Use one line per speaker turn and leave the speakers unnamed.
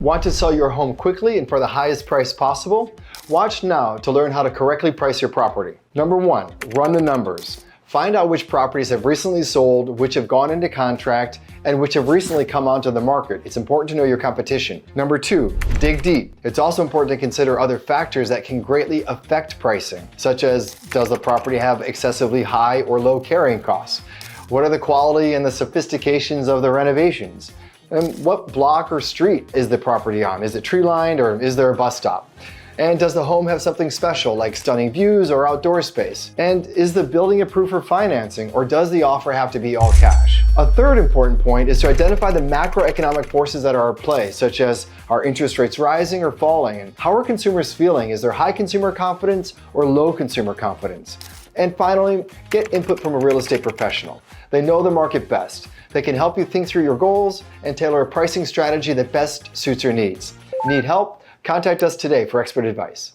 Want to sell your home quickly and for the highest price possible? Watch now to learn how to correctly price your property. Number 1, run the numbers. Find out which properties have recently sold, which have gone into contract, and which have recently come onto the market. It's important to know your competition. Number 2, dig deep. It's also important to consider other factors that can greatly affect pricing, such as, does the property have excessively high or low carrying costs? What are the quality and the sophistications of the renovations? And what block or street is the property on? Is it tree lined or is there a bus stop? And does the home have something special like stunning views or outdoor space? And is the building approved for financing, or does the offer have to be all cash? A third important point is to identify the macroeconomic forces that are at play, such as, are interest rates rising or falling? And how are consumers feeling? Is there high consumer confidence or low consumer confidence? And finally, get input from a real estate professional. They know the market best. They can help you think through your goals and tailor a pricing strategy that best suits your needs. Need help? Contact us today for expert advice.